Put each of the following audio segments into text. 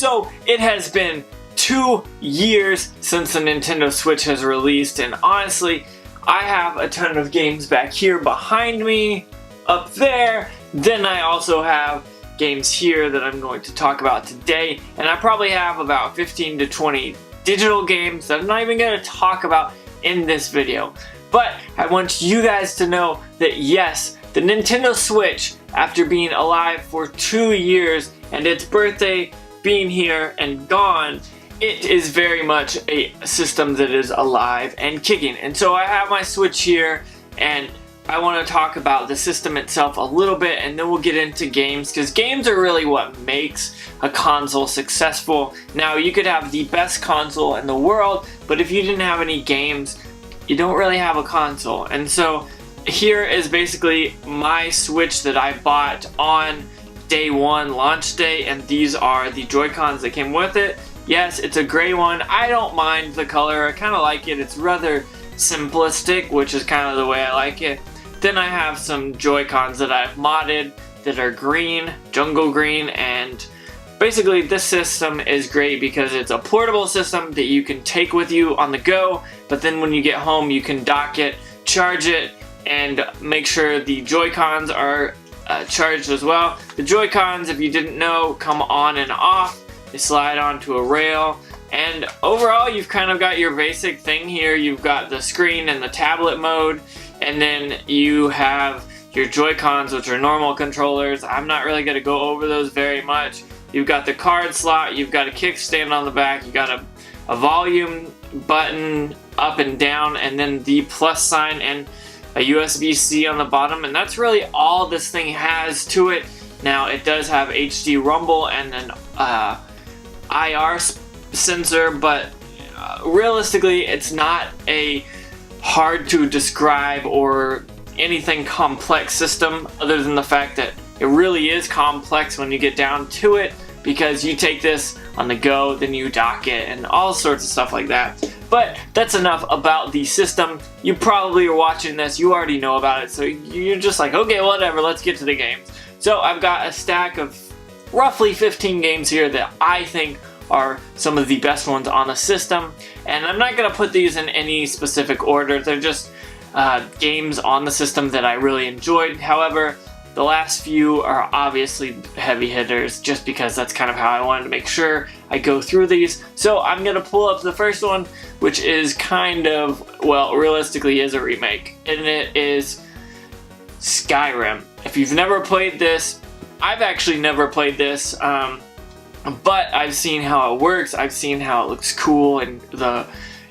So it has been 2 years since the Nintendo Switch has released, and honestly, I have a ton of games back here behind me, up there. Then I also have games here that I'm going to talk about today, and I probably have about 15 to 20 digital games that I'm not even going to talk about in this video. But I want you guys to know that yes, the Nintendo Switch, after being alive for 2 years and its birthday being here and gone, it is very much a system that is alive and kicking. And so I have my Switch here, and I want to talk about the system itself a little bit, and then we'll get into games, because games are really what makes a console successful. Now, you could have the best console in the world, but if you didn't have any games, you don't really have a console. And so here is basically my Switch that I bought on day one, launch day, and these are the Joy-Cons that came with it. Yes, it's a gray one. I don't mind the color. I kind of like it. It's rather simplistic, which is kind of the way I like it. Then I have some Joy-Cons that I've modded that are green, jungle green, and basically this system is great because it's a portable system that you can take with you on the go, but then when you get home you can dock it, charge it, and make sure the Joy-Cons are charged as well. The Joy-Cons, if you didn't know, come on and off. They slide onto a rail, and overall you've kind of got your basic thing here. You've got the screen and the tablet mode, and then you have your Joy-Cons, which are normal controllers. I'm not really going to go over those very much. You've got the card slot, you've got a kickstand on the back, you've got a volume button up and down, and then the plus sign and a USB-C on the bottom, and that's really all this thing has to it. Now, it does have HD rumble and an IR sensor, but realistically it's not a hard to describe or anything complex system, other than the fact that it really is complex when you get down to it, because you take this on the go, then you dock it, and all sorts of stuff like that. But that's enough about the system. You probably are watching this, you already know about it, so you're just like, okay, whatever, let's get to the games. So I've got a stack of roughly 15 games here that I think are some of the best ones on the system, and I'm not going to put these in any specific order. They're just games on the system that I really enjoyed. However, the last few are obviously heavy hitters, just because that's kind of how I wanted to make sure I go through these. So I'm going to pull up the first one, which is kind of, well, realistically is a remake, and it is Skyrim. If you've never played this, I've actually never played this, but I've seen how it works, I've seen how it looks cool, and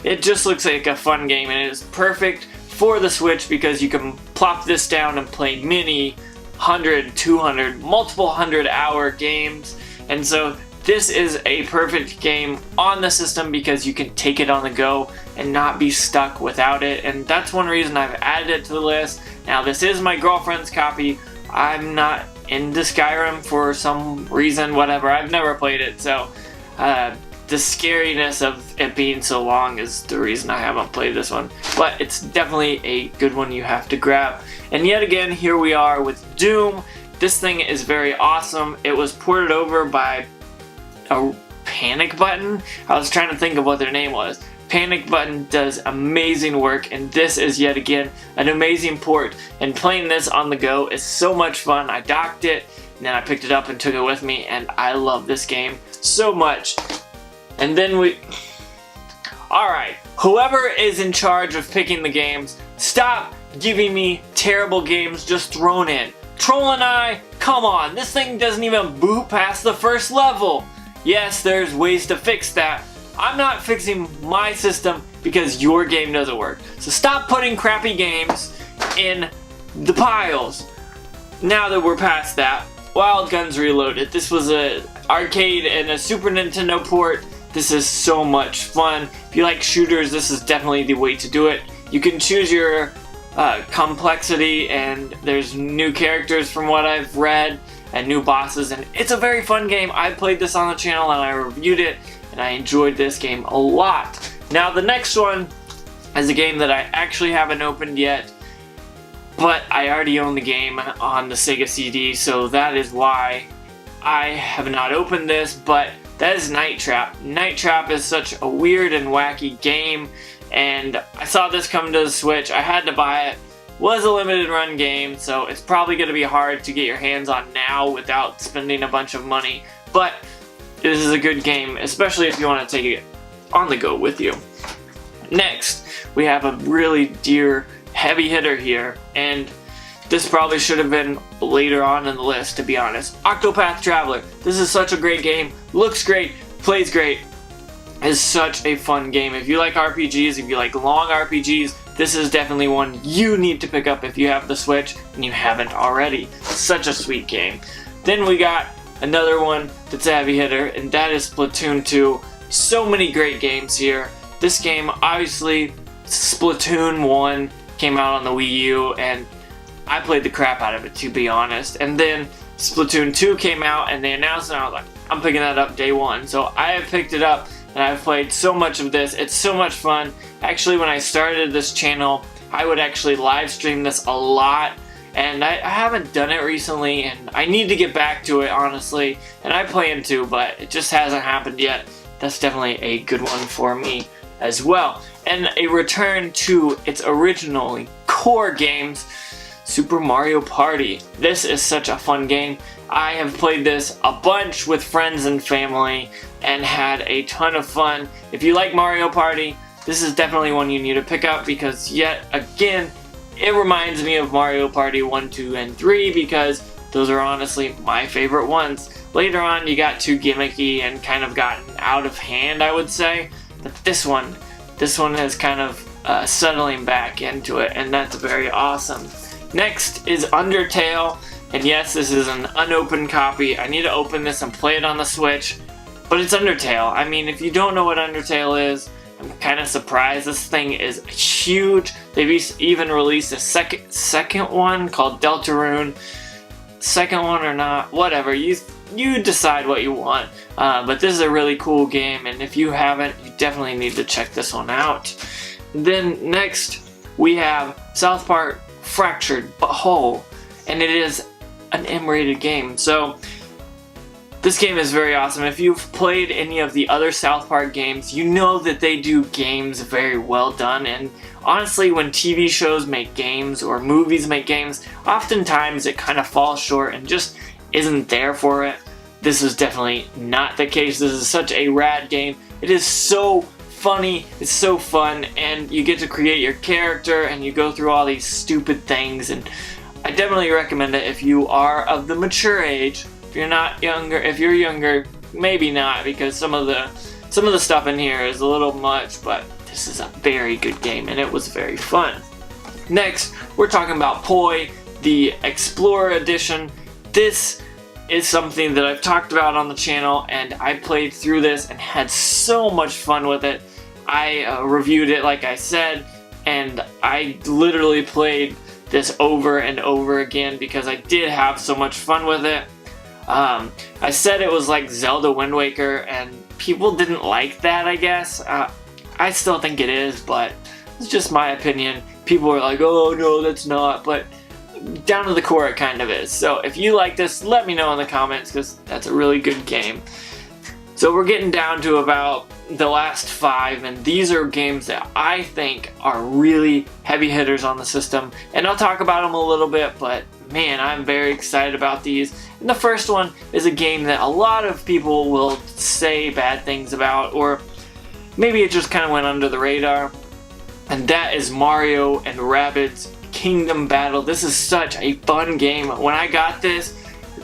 it just looks like a fun game, and it is perfect for the Switch because you can plop this down and play many 100, 200, multiple 100-hour games. And so this is a perfect game on the system because you can take it on the go and not be stuck without it, and that's one reason I've added it to the list. Now, this is my girlfriend's copy. I'm not into Skyrim for some reason, whatever. I've never played it, so the scariness of it being so long is the reason I haven't played this one. But it's definitely a good one you have to grab. And yet again, here we are with Doom. This thing is very awesome. It was ported over by a Panic Button. I was trying to think of what their name was. Panic Button does amazing work, and this is yet again an amazing port, and playing this on the go is so much fun. I docked it, and then I picked it up and took it with me, and I love this game so much. And then alright, whoever is in charge of picking the games, stop giving me terrible games just thrown in. Troll and I, come on, this thing doesn't even boot past the first level. Yes, there's ways to fix that. I'm not fixing my system because your game doesn't work. So stop putting crappy games in the piles. Now that we're past that, Wild Guns Reloaded. This was an arcade and a Super Nintendo port. This is so much fun. If you like shooters, this is definitely the way to do it. You can choose your complexity, and there's new characters from what I've read, and new bosses, and it's a very fun game. I played this on the channel and I reviewed it, and I enjoyed this game a lot. Now the next one is a game that I actually haven't opened yet, but I already own the game on the Sega CD, so that is why I have not opened this. But that is Night Trap. Night Trap is such a weird and wacky game, and I saw this come to the Switch. I had to buy it. Was a limited run game, so it's probably going to be hard to get your hands on now without spending a bunch of money, but this is a good game, especially if you want to take it on the go with you. Next, we have a really dear heavy hitter here, and this probably should have been later on in the list, to be honest. Octopath Traveler. This is such a great game. Looks great, plays great. Is such a fun game. If you like RPGs, if you like long RPGs, this is definitely one you need to pick up if you have the Switch and you haven't already. Such a sweet game. Then we got another one that's a heavy hitter, and that is Splatoon 2. So many great games here. This game, obviously, Splatoon 1 came out on the Wii U, and I played the crap out of it, to be honest. And then Splatoon 2 came out, and they announced it, and I was like, I'm picking that up day one. So I have picked it up, and I've played so much of this. It's so much fun. Actually, when I started this channel, I would actually live stream this a lot, and I haven't done it recently, and I need to get back to it, honestly, and I plan to, but it just hasn't happened yet. That's definitely a good one for me as well. And a return to its originally core games, Super Mario Party. This is such a fun game. I have played this a bunch with friends and family and had a ton of fun. If you like Mario Party, this is definitely one you need to pick up, because yet again, it reminds me of Mario Party 1, 2, and 3, because those are honestly my favorite ones. Later on, you got too gimmicky and kind of gotten out of hand, I would say. But this one is kind of settling back into it, and that's very awesome. Next is Undertale, and yes, this is an unopened copy. I need to open this and play it on the Switch, but it's Undertale. I mean, if you don't know what Undertale is, I'm kind of surprised. This thing is huge. They've even released a second one called Deltarune. Second one or not, whatever. You decide what you want. But this is a really cool game, and if you haven't, you definitely need to check this one out. Then next, we have South Park Fractured But Whole, and it is an M-rated game. So this game is very awesome. If you've played any of the other South Park games, you know that they do games very well done, and honestly, when TV shows make games or movies make games, oftentimes it kind of falls short and just isn't there for it. This is definitely not the case. This is such a rad game. It is so funny, it's so fun, and you get to create your character and you go through all these stupid things, and I definitely recommend it if you are of the mature age. If you're not younger, if you're younger, maybe not, because some of the stuff in here is a little much, but this is a very good game and it was very fun. Next, we're talking about Poi, the Explorer Edition. This is something that I've talked about on the channel, and I played through this and had so much fun with it. I reviewed it, like I said, and I literally played this over and over again because I did have so much fun with it. I said it was like Zelda Wind Waker, and people didn't like that, I guess. I still think it is, but it's just my opinion. People are like, oh no, that's not, but down to the core it kind of is. So if you like this, let me know in the comments, because that's a really good game. So we're getting down to about the last 5, and these are games that I think are really heavy hitters on the system, and I'll talk about them a little bit, but man, I'm very excited about these. And the first one is a game that a lot of people will say bad things about, or maybe it just kind of went under the radar, and that is Mario and Rabbids Kingdom Battle. This is such a fun game. When I got this,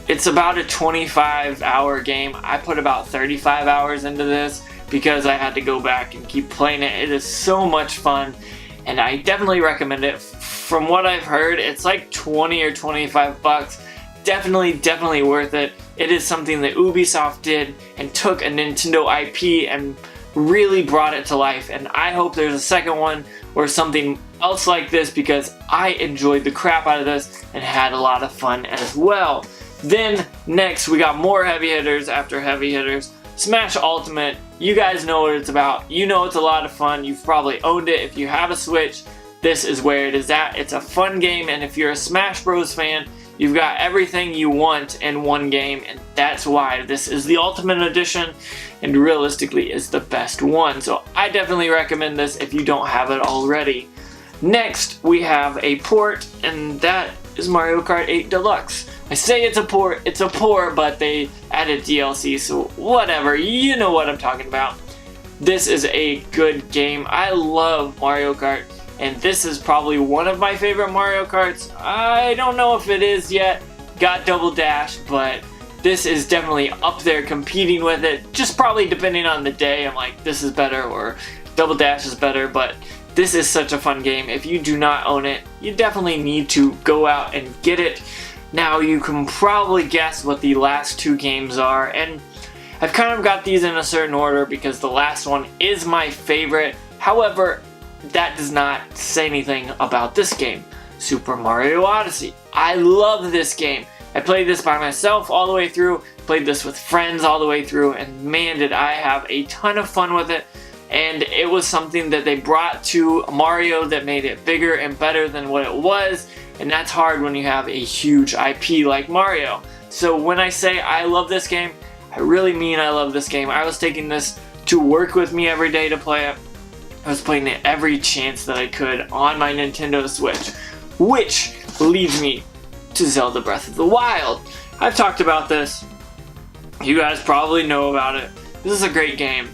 it's about a 25-hour game. I put about 35 hours into this because I had to go back and keep playing it. It is so much fun, and I definitely recommend it. From what I've heard, it's like 20 or 25 bucks. Definitely worth it. It is something that Ubisoft did and took a Nintendo IP and really brought it to life, and I hope there's a second one or something else like this, because I enjoyed the crap out of this and had a lot of fun as well. Then next, we got more heavy hitters after heavy hitters. Smash Ultimate, you guys know what it's about. You know it's a lot of fun. You've probably owned it. If you have a Switch, this is where it is at. It's a fun game, and if you're a Smash Bros fan, You've got everything you want in one game, and that's why this is the Ultimate Edition and realistically is the best one. So I definitely recommend this if you don't have it already. Next, we have a port, and that is Mario Kart 8 Deluxe. I say it's a port, but they added DLC, so whatever, you know what I'm talking about. This is a good game. I love Mario Kart, and this is probably one of my favorite Mario Karts. I don't know if it is yet, got Double Dash, but this is definitely up there competing with it, just probably depending on the day. I'm like, this is better, or Double Dash is better, but this is such a fun game. If you do not own it, you definitely need to go out and get it. Now, you can probably guess what the last two games are, and I've kind of got these in a certain order because the last one is my favorite. However, that does not say anything about this game, Super Mario Odyssey. I love this game. I played this by myself all the way through, played this with friends all the way through, and man, did I have a ton of fun with it. And it was something that they brought to Mario that made it bigger and better than what it was, and that's hard when you have a huge IP like Mario. So when I say I love this game, I really mean I love this game. I was taking this to work with me every day to play it. I was playing it every chance that I could on my Nintendo Switch, which leads me to Zelda Breath of the Wild. I've talked about this. You guys probably know about it. This is a great game.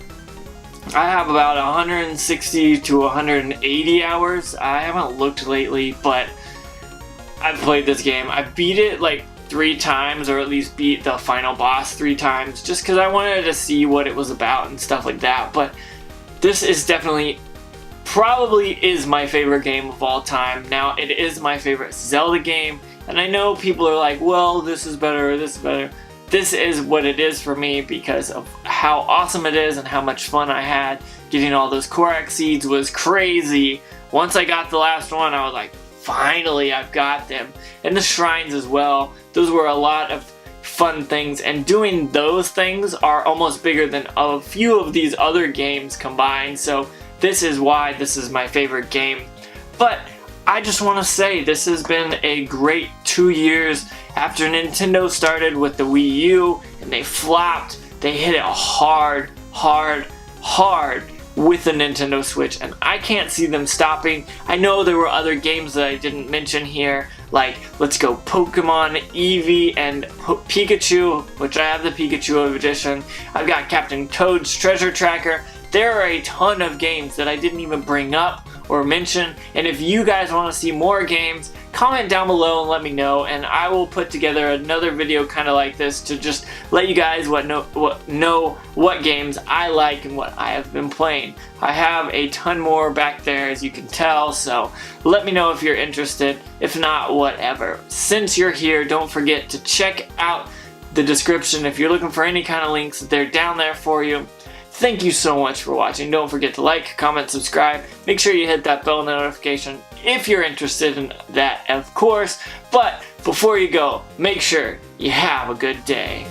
I have about 160 to 180 hours. I haven't looked lately, but I've played this game. I beat it like 3 times, or at least beat the final boss 3 times, just because I wanted to see what it was about and stuff like that. But this is definitely, probably is my favorite game of all time. Now, it is my favorite Zelda game, and I know people are like, well, this is better, or this is better. This is what it is for me because of how awesome it is and how much fun I had. Getting all those Korok seeds was crazy. Once I got the last one, I was like, finally, I've got them. And the shrines as well. Those were a lot of fun things, and doing those things are almost bigger than a few of these other games combined. So this is why this is my favorite game. But I just want to say this has been a great 2 years after Nintendo started with the Wii U and they flopped. They hit it hard with the Nintendo Switch, and I can't see them stopping. I know there were other games that I didn't mention here, like Let's Go Pokemon, Eevee, and Pikachu, which I have the Pikachu edition. I've got Captain Toad's Treasure Tracker. There are a ton of games that I didn't even bring up or mention, and if you guys want to see more games, comment down below and let me know, and I will put together another video kind of like this to just let you guys know what games I like and what I have been playing. I have a ton more back there, as you can tell, so let me know if you're interested. If not, whatever. Since you're here, don't forget to check out the description. If you're looking for any kind of links, they're down there for you. Thank you so much for watching. Don't forget to like, comment, subscribe. Make sure you hit that bell notification if you're interested in that, of course. But before you go, make sure you have a good day.